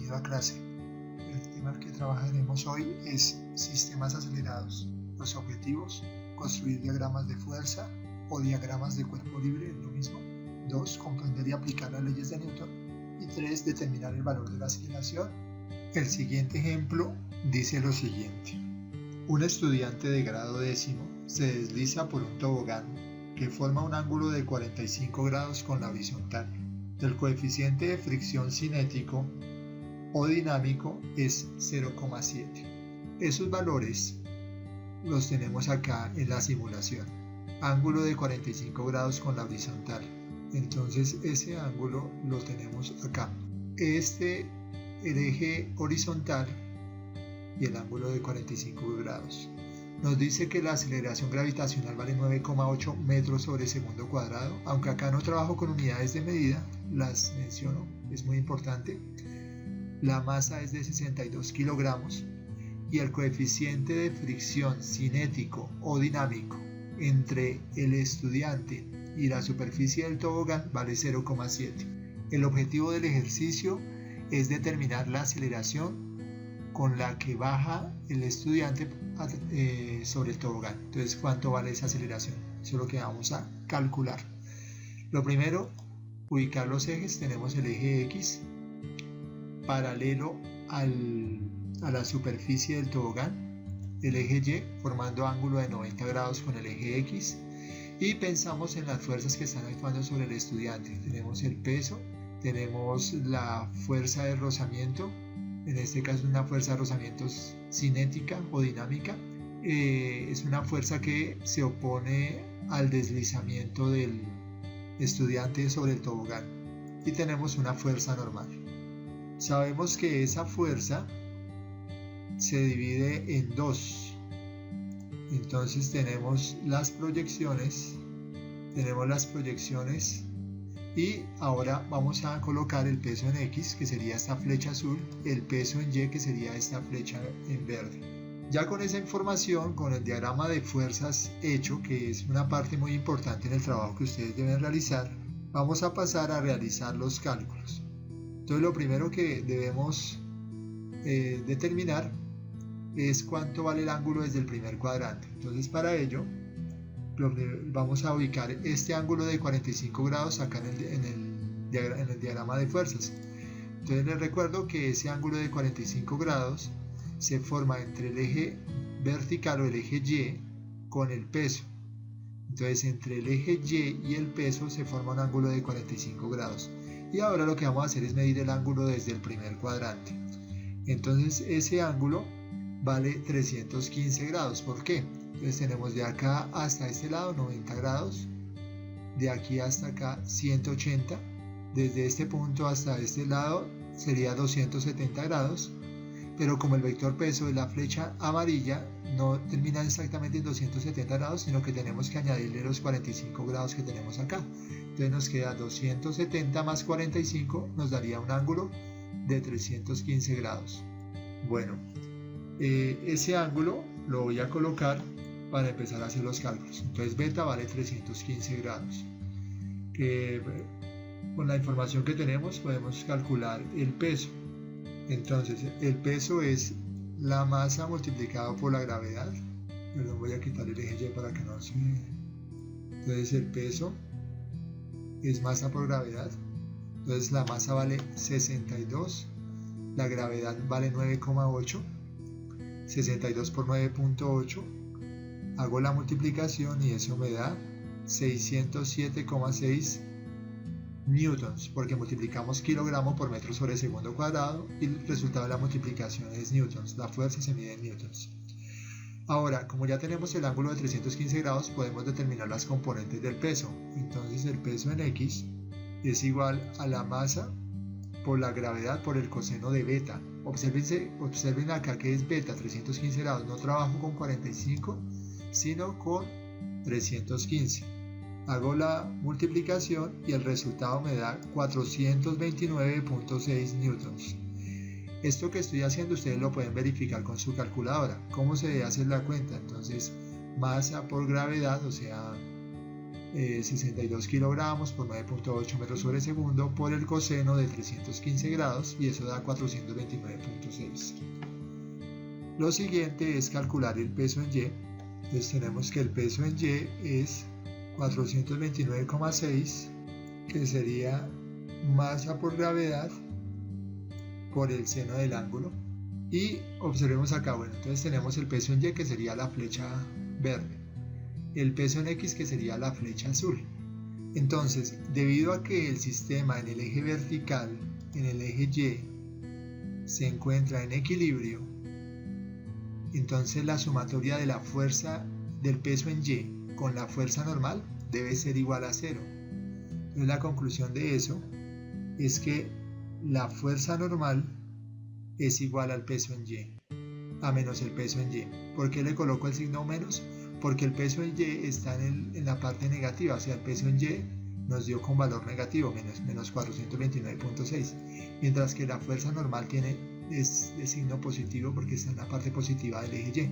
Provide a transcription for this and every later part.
bienvenido a clase. El tema que trabajaremos hoy es sistemas acelerados. Los objetivos: construir diagramas de fuerza o diagramas de cuerpo libre, es lo mismo. 2. Comprender y aplicar las leyes de Newton. Y 3. Determinar el valor de la aceleración. El siguiente ejemplo dice lo siguiente. Un estudiante de grado décimo se desliza por un tobogán que forma un ángulo de 45 grados con la horizontal. El coeficiente de fricción cinético o dinámico es 0,7. Esos valores los tenemos acá en la simulación. Ángulo de 45 grados con la horizontal. Entonces ese ángulo lo tenemos acá. El eje horizontal y el ángulo de 45 grados. Nos dice que la aceleración gravitacional vale 9,8 metros sobre segundo cuadrado, aunque acá no trabajo con unidades de medida, las menciono, es muy importante. La masa es de 62 kilogramos y el coeficiente de fricción cinético o dinámico entre el estudiante y la superficie del tobogán vale 0,7. El objetivo del ejercicio es determinar la aceleración con la que baja el estudiante sobre el tobogán. Entonces, ¿cuánto vale esa aceleración? Eso es lo que vamos a calcular. Lo primero, ubicar los ejes. Tenemos el eje X paralelo a la superficie del tobogán, el eje Y formando ángulo de 90 grados con el eje X, y pensamos en las fuerzas que están actuando sobre el estudiante. Tenemos el peso, tenemos la fuerza de rozamiento, en este caso una fuerza de rozamiento cinética o dinámica, es una fuerza que se opone al deslizamiento del estudiante sobre el tobogán, y tenemos una fuerza normal. Sabemos que esa fuerza se divide en dos, entonces tenemos las proyecciones y ahora vamos a colocar el peso en X, que sería esta flecha azul, el peso en Y, que sería esta flecha en verde. Ya con esa información, con el diagrama de fuerzas hecho, que es una parte muy importante en el trabajo que ustedes deben realizar, vamos a pasar a realizar los cálculos. Entonces lo primero que debemos determinar es cuánto vale el ángulo desde el primer cuadrante. Entonces para ello vamos a ubicar este ángulo de 45 grados acá en el diagrama de fuerzas. Entonces les recuerdo que ese ángulo de 45 grados se forma entre el eje vertical o el eje Y con el peso. Entonces entre el eje Y y el peso se forma un ángulo de 45 grados. Y ahora lo que vamos a hacer es medir el ángulo desde el primer cuadrante. Entonces ese ángulo vale 315 grados. ¿Por qué? Entonces tenemos de acá hasta este lado 90 grados, de aquí hasta acá 180, desde este punto hasta este lado sería 270 grados, pero como el vector peso de la flecha amarilla no termina exactamente en 270 grados, sino que tenemos que añadirle los 45 grados que tenemos acá. Entonces nos queda 270 más 45, nos daría un ángulo de 315 grados. Bueno, ese ángulo lo voy a colocar para empezar a hacer los cálculos. Entonces beta vale 315 grados. Con la información que tenemos podemos calcular el peso. Entonces el peso es la masa multiplicado por la gravedad. Perdón, voy a quitar el eje Y para que no se... Entonces el peso es masa por gravedad. Entonces la masa vale 62, la gravedad vale 9,8, 62 por 9,8, hago la multiplicación y eso me da 607,6 newtons, porque multiplicamos kilogramo por metro sobre segundo cuadrado y el resultado de la multiplicación es newtons, la fuerza se mide en newtons. Ahora, como ya tenemos el ángulo de 315 grados, podemos determinar las componentes del peso. Entonces el peso en X es igual a la masa por la gravedad por el coseno de beta. Observen acá que es beta, 315 grados. No trabajo con 45, sino con 315. Hago la multiplicación y el resultado me da 429,6 newtons. Esto que estoy haciendo ustedes lo pueden verificar con su calculadora. ¿Cómo se hace la cuenta? Entonces, masa por gravedad, o sea, 62 kilogramos por 9.8 metros sobre segundo por el coseno de 315 grados y eso da 429.6. Lo siguiente es calcular el peso en Y. Entonces tenemos que el peso en Y es 429,6, que sería masa por gravedad por el seno del ángulo. Y observemos acá, bueno, entonces tenemos el peso en Y, que sería la flecha verde, el peso en X, que sería la flecha azul. Entonces, debido a que el sistema en el eje vertical, en el eje Y, se encuentra en equilibrio, entonces la sumatoria de la fuerza del peso en Y con la fuerza normal debe ser igual a 0. Entonces la conclusión de eso es que la fuerza normal es igual al peso en Y, a menos el peso en Y. ¿Por qué le coloco el signo menos? Porque el peso en Y está en la parte negativa, o sea, el peso en Y nos dio con valor negativo, menos 429.6, mientras que la fuerza normal es de signo positivo porque está en la parte positiva del eje Y.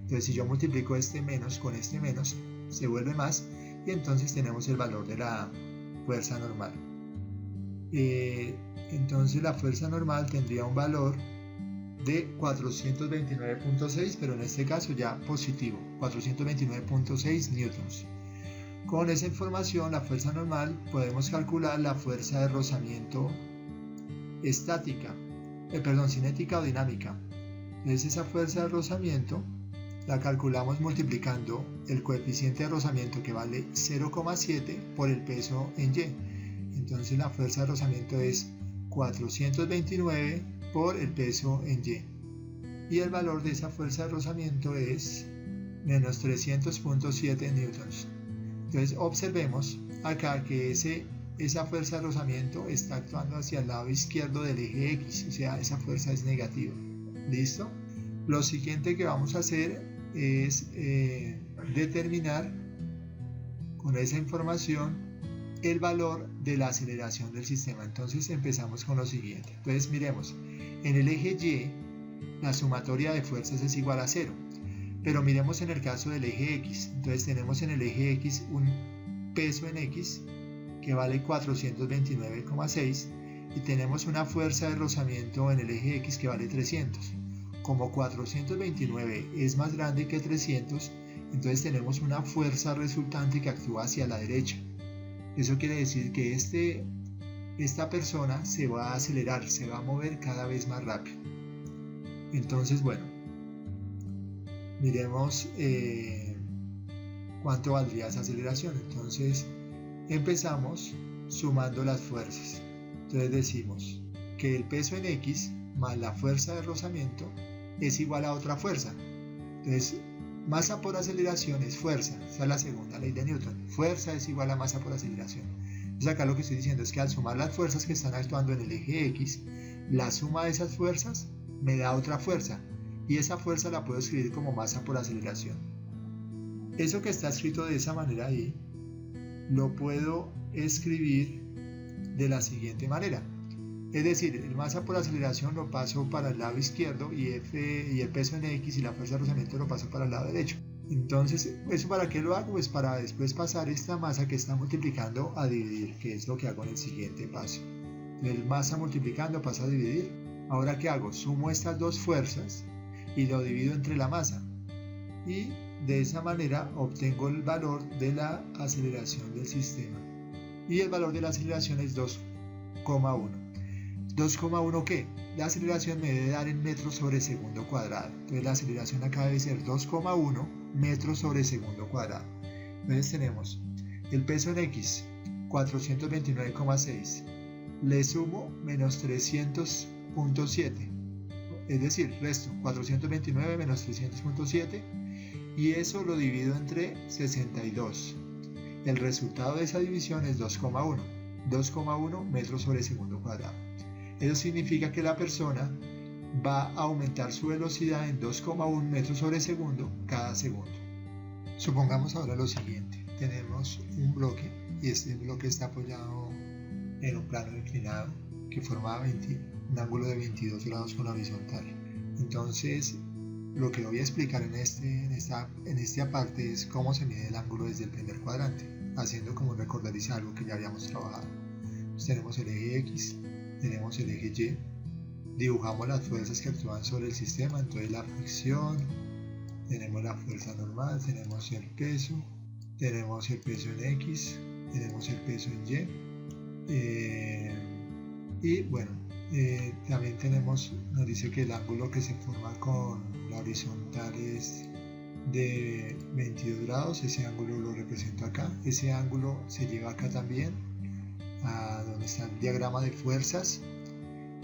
Entonces, si yo multiplico este menos con este menos, se vuelve más, y entonces tenemos el valor de la fuerza normal. Entonces la fuerza normal tendría un valor de 429.6, pero en este caso ya positivo, 429.6 newtons. Con esa información, la fuerza normal, podemos calcular la fuerza de rozamiento cinética o dinámica. Entonces esa fuerza de rozamiento la calculamos multiplicando el coeficiente de rozamiento, que vale 0,7 por el peso en Y. Entonces la fuerza de rozamiento es 429 por el peso en Y. Y el valor de esa fuerza de rozamiento es menos 300.7 newtons. Entonces observemos acá que esa fuerza de rozamiento está actuando hacia el lado izquierdo del eje X, o sea, esa fuerza es negativa. ¿Listo? Lo siguiente que vamos a hacer es determinar con esa información el valor de la aceleración del sistema. Entonces empezamos con lo siguiente. Entonces miremos, en el eje Y la sumatoria de fuerzas es igual a 0, pero miremos en el caso del eje X. Entonces tenemos en el eje X un peso en X que vale 429,6 y tenemos una fuerza de rozamiento en el eje X que vale 300. Como 429 es más grande que 300, entonces tenemos una fuerza resultante que actúa hacia la derecha. Eso quiere decir que esta persona se va a acelerar, se va a mover cada vez más rápido. Entonces, bueno, miremos cuánto valdría esa aceleración. Entonces, empezamos sumando las fuerzas. Entonces decimos que el peso en X más la fuerza de rozamiento es igual a otra fuerza. Entonces, masa por aceleración es fuerza. Esa es la segunda ley de Newton. Fuerza es igual a masa por aceleración. Entonces acá lo que estoy diciendo es que al sumar las fuerzas que están actuando en el eje X, la suma de esas fuerzas me da otra fuerza. Y esa fuerza la puedo escribir como masa por aceleración. Eso que está escrito de esa manera ahí, lo puedo escribir de la siguiente manera. Es decir, el masa por aceleración lo paso para el lado izquierdo y el peso en X y la fuerza de rozamiento lo paso para el lado derecho. Entonces, ¿eso para qué lo hago? Pues para después pasar esta masa que está multiplicando a dividir, que es lo que hago en el siguiente paso. El masa multiplicando pasa a dividir. Ahora, ¿qué hago? Sumo estas dos fuerzas y lo divido entre la masa. Y de esa manera obtengo el valor de la aceleración del sistema. Y el valor de la aceleración es 2,1. ¿2,1 qué? La aceleración me debe dar en metros sobre segundo cuadrado. Entonces la aceleración acá debe ser 2,1 metros sobre segundo cuadrado. Entonces tenemos el peso en X, 429,6. Le sumo menos 300.7. Es decir, resto 429 menos 300.7 y eso lo divido entre 62. El resultado de esa división es 2,1 metros sobre segundo cuadrado. Eso significa que la persona va a aumentar su velocidad en 2,1 metros sobre segundo cada segundo. Supongamos ahora lo siguiente. Tenemos un bloque y este bloque está apoyado en un plano inclinado que forma un ángulo de 22 grados con la horizontal. Entonces, lo que voy a explicar en esta parte es cómo se mide el ángulo desde el primer cuadrante. haciendo como recordariza algo que ya habíamos trabajado. Entonces tenemos el eje X, tenemos el eje Y, dibujamos las fuerzas que actúan sobre el sistema, entonces la fricción, tenemos la fuerza normal, tenemos el peso en X, tenemos el peso en Y, y bueno, también nos dice que el ángulo que se forma con la horizontal es de 22 grados, ese ángulo lo represento acá, ese ángulo se lleva acá también a donde está el diagrama de fuerzas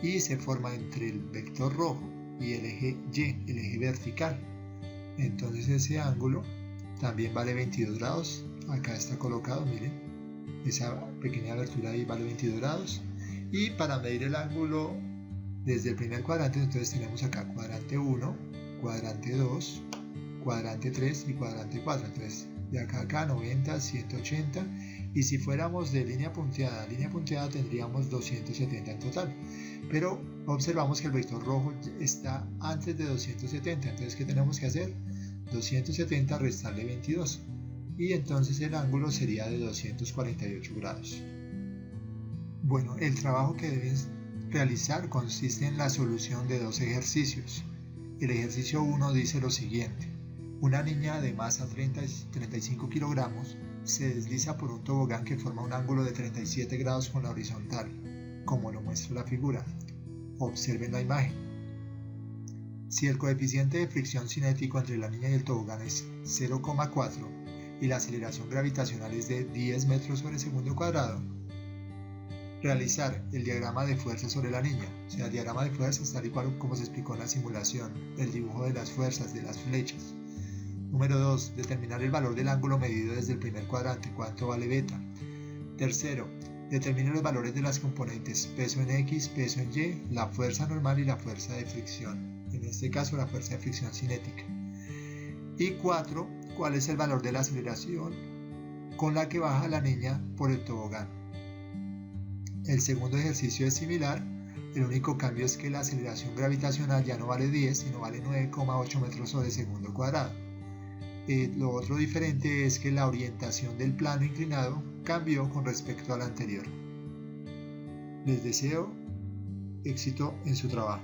y se forma entre el vector rojo y el eje Y, el eje vertical. Entonces ese ángulo también vale 22 grados, acá está colocado, miren, esa pequeña abertura ahí vale 22 grados. Y para medir el ángulo desde el primer cuadrante, entonces tenemos acá cuadrante 1, cuadrante 2, cuadrante 3 y cuadrante 4. Entonces de acá a acá 90, 180, y si fuéramos de línea punteada tendríamos 270 en total. Pero observamos que el vector rojo está antes de 270, entonces ¿qué tenemos que hacer? 270 restarle 22, y entonces el ángulo sería de 248 grados. Bueno, el trabajo que debes realizar consiste en la solución de dos ejercicios. El ejercicio 1 dice lo siguiente: una niña de masa 35 kilogramos se desliza por un tobogán que forma un ángulo de 37 grados con la horizontal, como lo muestra la figura. Observen la imagen. Si el coeficiente de fricción cinético entre la niña y el tobogán es 0,4 y la aceleración gravitacional es de 10 metros sobre segundo cuadrado, realizar el diagrama de fuerzas sobre la niña. O sea, el diagrama de fuerzas tal y cual como se explicó en la simulación, el dibujo de las fuerzas, de las flechas. Número 2. Determinar el valor del ángulo medido desde el primer cuadrante, cuánto vale beta. Tercero, determine los valores de las componentes peso en X, peso en Y, la fuerza normal y la fuerza de fricción, en este caso la fuerza de fricción cinética. Y 4, cuál es el valor de la aceleración con la que baja la niña por el tobogán. El segundo ejercicio es similar, el único cambio es que la aceleración gravitacional ya no vale 10, sino vale 9,8 metros sobre segundo cuadrado. Lo otro diferente es que la orientación del plano inclinado cambió con respecto al anterior. Les deseo éxito en su trabajo.